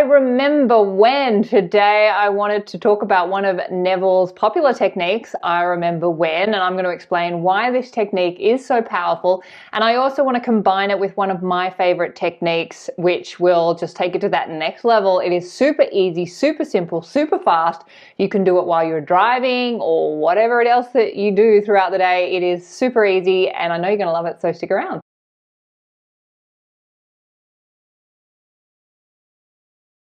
remember when. Today I wanted to talk about one of Neville's popular techniques, I remember when, and I'm going to explain why this technique is so powerful. And I also want to combine it with one of my favorite techniques, which will just take it to that next level. It is super easy, super simple, super fast. You can do it while you're driving or whatever else that you do throughout the day. It is super easy and I know you're going to love it, so stick around.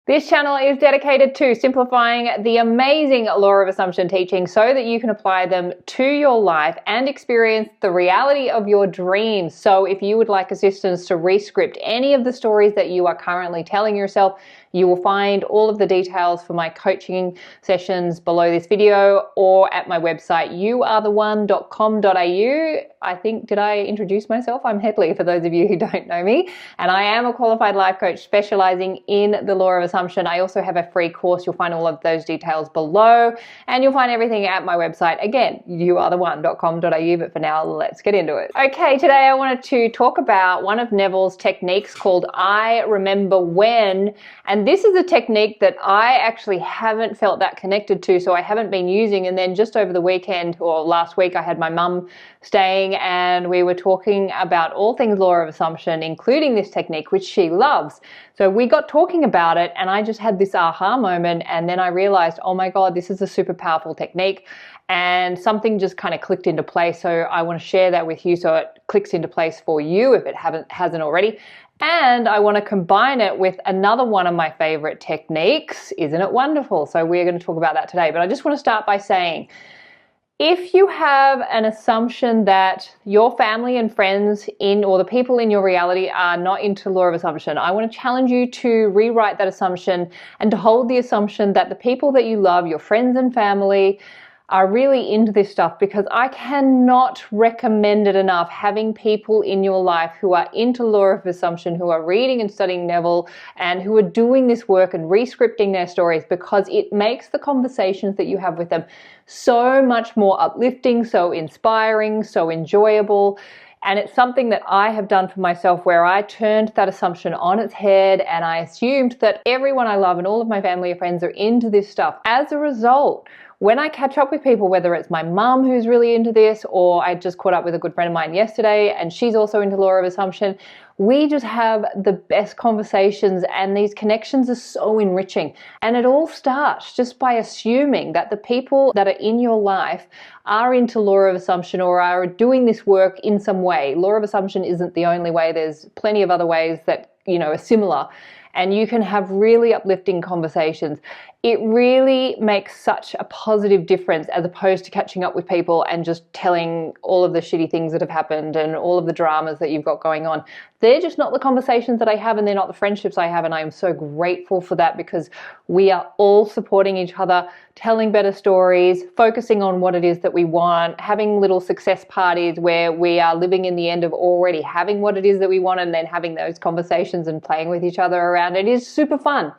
This channel is dedicated to simplifying the amazing law of assumption teaching so that you can apply them to your life and experience the reality of your dreams. So if you would like assistance to rescript any of the stories that you are currently telling yourself, you will find all of the details for my coaching sessions below this video or at my website, youaretheone.com.au. I think, did I introduce myself? I'm Hedley, for those of you who don't know me. And I am a qualified life coach specializing in the law of assumption. I also have a free course. You'll find all of those details below. And you'll find everything at my website. Again, youaretheone.com.au. But for now, let's get into it. Okay, today I wanted to talk about one of Neville's techniques called I Remember When. And this is a technique that I actually haven't felt that connected to, so I haven't been using. And then just over the weekend or last week, I had my mum staying and we were talking about all things law of assumption, including this technique, which she loves. So we got talking about it and I just had this aha moment, and then I realized, oh my God, this is a super powerful technique. And something just kind of clicked into place. So I want to share that with you so it clicks into place for you if it hasn't already. And I want to combine it with another one of my favorite techniques. Isn't it wonderful? So we're going to talk about that today. But I just want to start by saying, if you have an assumption that your family and friends or the people in your reality are not into law of assumption, I want to challenge you to rewrite that assumption and to hold the assumption that the people that you love, your friends and family, are really into this stuff, because I cannot recommend it enough. Having people in your life who are into law of assumption, who are reading and studying Neville, and who are doing this work and rescripting their stories, because it makes the conversations that you have with them so much more uplifting, so inspiring, so enjoyable. And it's something that I have done for myself, where I turned that assumption on its head and I assumed that everyone I love and all of my family and friends are into this stuff. As a result, when I catch up with people, whether it's my mum who's really into this, or I just caught up with a good friend of mine yesterday and she's also into law of assumption, we just have the best conversations and these connections are so enriching. And it all starts just by assuming that the people that are in your life are into law of assumption or are doing this work in some way. Law of assumption isn't the only way. There's plenty of other ways that, are similar. And you can have really uplifting conversations. It really makes such a positive difference, as opposed to catching up with people and just telling all of the shitty things that have happened and all of the dramas that you've got going on. They're just not the conversations that I have, and they're not the friendships I have. And I am so grateful for that, because we are all supporting each other, telling better stories, focusing on what it is that we want, having little success parties where we are living in the end of already having what it is that we want, and then having those conversations and playing with each other around. It is super fun.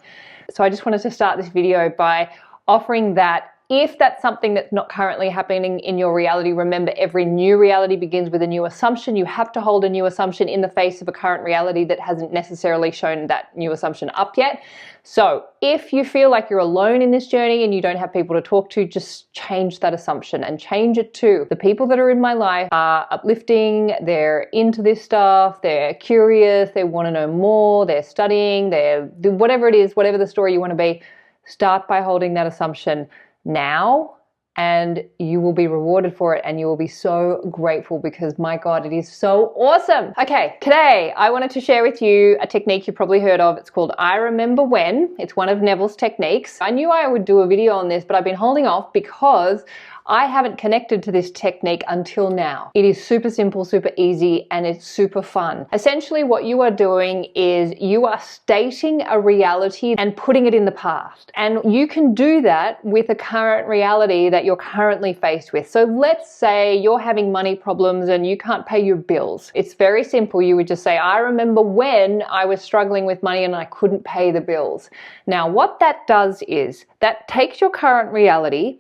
So I just wanted to start this video by offering that. If that's something that's not currently happening in your reality, remember, every new reality begins with a new assumption. You have to hold a new assumption in the face of a current reality that hasn't necessarily shown that new assumption up yet. So if you feel like you're alone in this journey and you don't have people to talk to, just change that assumption and change it to, the people that are in my life are uplifting, they're into this stuff, they're curious, they want to know more, they're studying, they're whatever it is, whatever the story you want to be. Start by holding that assumption now, and you will be rewarded for it, and you will be so grateful, because my God, it is so awesome. Okay, today I wanted to share with you a technique you've probably heard of. It's called I Remember When. It's one of Neville's techniques. I knew I would do a video on this, but I've been holding off because I haven't connected to this technique until now. It is super simple, super easy, and it's super fun. Essentially, what you are doing is you are stating a reality and putting it in the past. And you can do that with a current reality that you're currently faced with. So let's say you're having money problems and you can't pay your bills. It's very simple. You would just say, I remember when I was struggling with money and I couldn't pay the bills. Now, what that does is that takes your current reality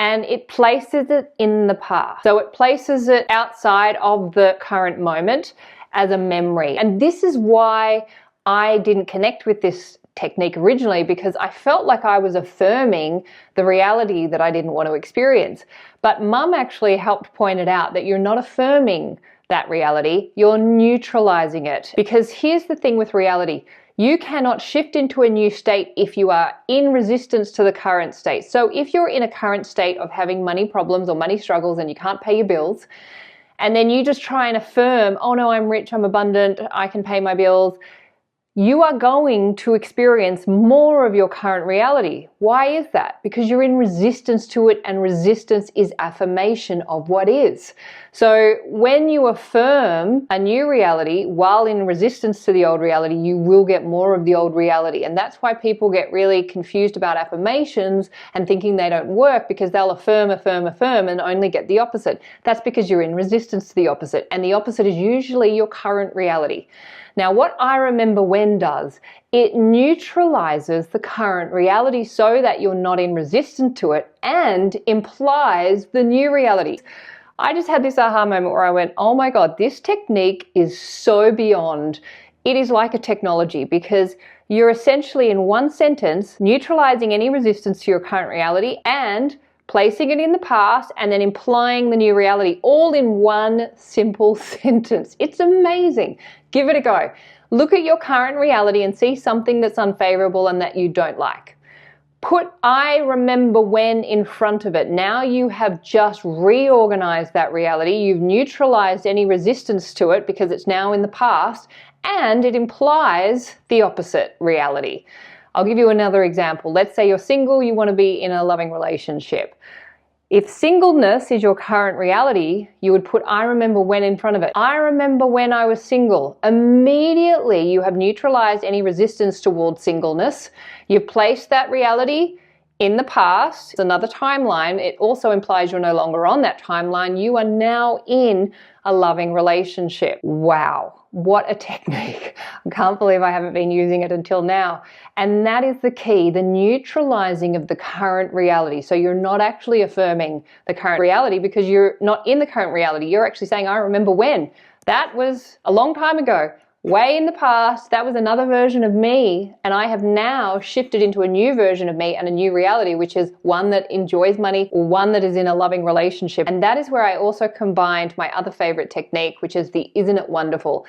and it places it in the past. So it places it outside of the current moment as a memory. And this is why I didn't connect with this technique originally because I felt like I was affirming the reality that I didn't want to experience. But Mum actually helped point it out that you're not affirming that reality, you're neutralizing it. Because here's the thing with reality. You cannot shift into a new state if you are in resistance to the current state. So if you're in a current state of having money problems or money struggles and you can't pay your bills, and then you just try and affirm, oh no, I'm rich, I'm abundant, I can pay my bills, you are going to experience more of your current reality. Why is that? Because you're in resistance to it, and resistance is affirmation of what is. So when you affirm a new reality while in resistance to the old reality, you will get more of the old reality. And that's why people get really confused about affirmations and thinking they don't work, because they'll affirm and only get the opposite. That's because you're in resistance to the opposite, and the opposite is usually your current reality. Now, what I remember when does, it neutralizes the current reality so that you're not in resistance to it and implies the new reality. I just had this aha moment where I went, oh my God, this technique is so beyond. It is like a technology, because you're essentially in one sentence neutralizing any resistance to your current reality and placing it in the past and then implying the new reality, all in one simple sentence. It's amazing. Give it a go. Look at your current reality and see something that's unfavorable and that you don't like. Put I remember when in front of it. Now you have just reorganized that reality. You've neutralized any resistance to it because it's now in the past, and it implies the opposite reality. I'll give you another example. Let's say you're single, you want to be in a loving relationship. If singleness is your current reality, you would put I remember when in front of it. I remember when I was single. Immediately you have neutralized any resistance towards singleness. You've placed that reality in the past. It's another timeline. It also implies you're no longer on that timeline. You are now in a loving relationship. Wow. What a technique. I can't believe I haven't been using it until now. And that is the key, the neutralizing of the current reality. So you're not actually affirming the current reality because you're not in the current reality. You're actually saying, I remember when. That was a long time ago, way in the past. That was another version of me. And I have now shifted into a new version of me and a new reality, which is one that enjoys money or one that is in a loving relationship. And that is where I also combined my other favorite technique, which is the Isn't It Wonderful?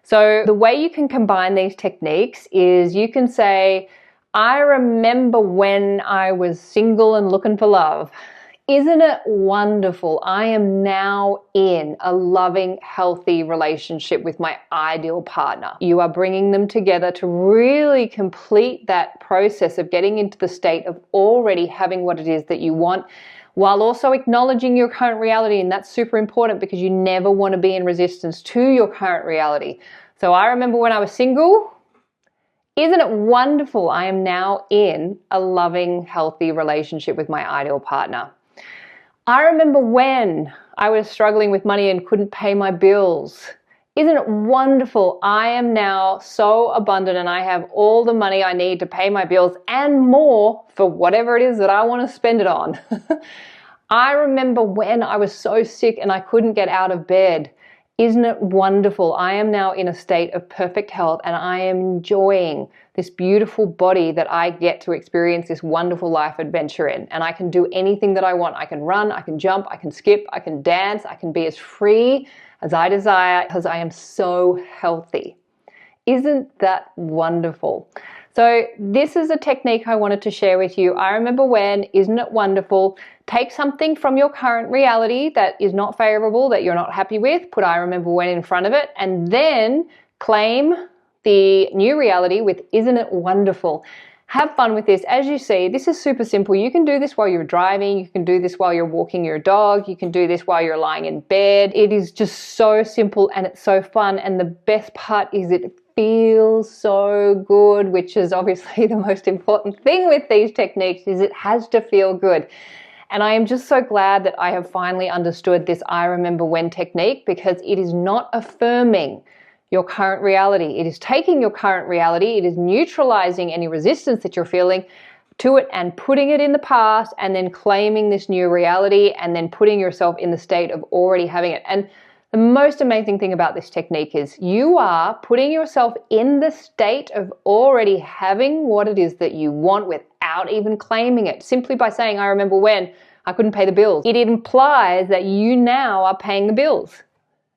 So the way you can combine these techniques is you can say, I remember when I was single and looking for love. Isn't it wonderful? I am now in a loving, healthy relationship with my ideal partner. You are bringing them together to really complete that process of getting into the state of already having what it is that you want, while also acknowledging your current reality. And that's super important because you never want to be in resistance to your current reality. So I remember when I was single. Isn't it wonderful? I am now in a loving, healthy relationship with my ideal partner. I remember when I was struggling with money and couldn't pay my bills. Isn't it wonderful? I am now so abundant and I have all the money I need to pay my bills and more for whatever it is that I want to spend it on. I remember when I was so sick and I couldn't get out of bed. Isn't it wonderful? I am now in a state of perfect health and I am enjoying this beautiful body that I get to experience this wonderful life adventure in. And I can do anything that I want. I can run, I can jump, I can skip, I can dance, I can be as free as I desire because I am so healthy. Isn't that wonderful? So this is a technique I wanted to share with you. I remember when, isn't it wonderful? Take something from your current reality that is not favorable, that you're not happy with, put I remember when in front of it, and then claim the new reality with isn't it wonderful? Have fun with this. As you see, this is super simple. You can do this while you're driving. You can do this while you're walking your dog. You can do this while you're lying in bed. It is just so simple and it's so fun. And the best part is it feels so good, which is obviously the most important thing with these techniques, is it has to feel good. And I am just so glad that I have finally understood this I remember when technique, because it is not affirming your current reality. It is taking your current reality, it is neutralizing any resistance that you're feeling to it and putting it in the past and then claiming this new reality and then putting yourself in the state of already having it. And The most amazing thing about this technique is you are putting yourself in the state of already having what it is that you want without even claiming it. Simply by saying, I remember when I couldn't pay the bills. It implies that you now are paying the bills.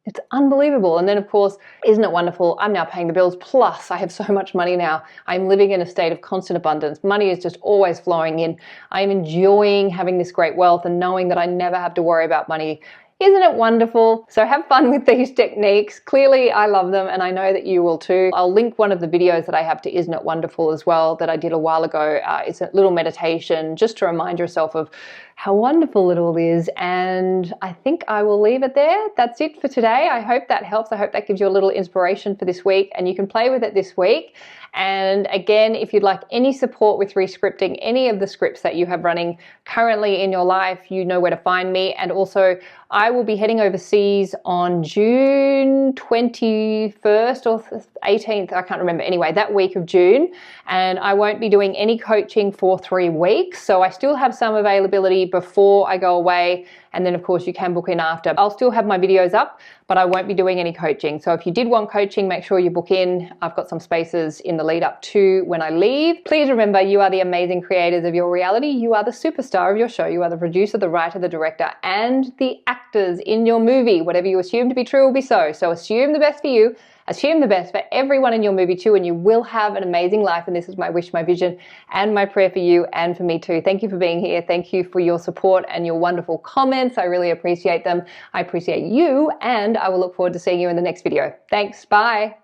It's unbelievable. And then of course, isn't it wonderful? I'm now paying the bills. Plus I have so much money now. I'm living in a state of constant abundance. Money is just always flowing in. I'm enjoying having this great wealth and knowing that I never have to worry about money. Isn't it wonderful? So have fun with these techniques. Clearly I love them and I know that you will too. I'll link one of the videos that I have to Isn't It Wonderful as well that I did a while ago. It's a little meditation just to remind yourself of how wonderful it all is. And I think I will leave it there. That's it for today. I hope that helps. I hope that gives you a little inspiration for this week and you can play with it this week. And again, if you'd like any support with rescripting any of the scripts that you have running currently in your life, you know where to find me. And also I will be heading overseas on June 21st or 18th. I can't remember. Anyway, that week of June. And I won't be doing any coaching for 3 weeks. So I still have some availability before I go away. And then of course you can book in after. I'll still have my videos up, but I won't be doing any coaching. So if you did want coaching, make sure you book in. I've got some spaces in the lead up to when I leave. Please remember, you are the amazing creators of your reality. You are the superstar of your show. You are the producer, the writer, the director, and the actors in your movie. Whatever you assume to be true will be so. So assume the best for you. Assume the best for everyone in your movie too, and you will have an amazing life. And this is my wish, my vision, and my prayer for you and for me too. Thank you for being here. Thank you for your support and your wonderful comments. I really appreciate them. I appreciate you, and I will look forward to seeing you in the next video. Thanks. Bye.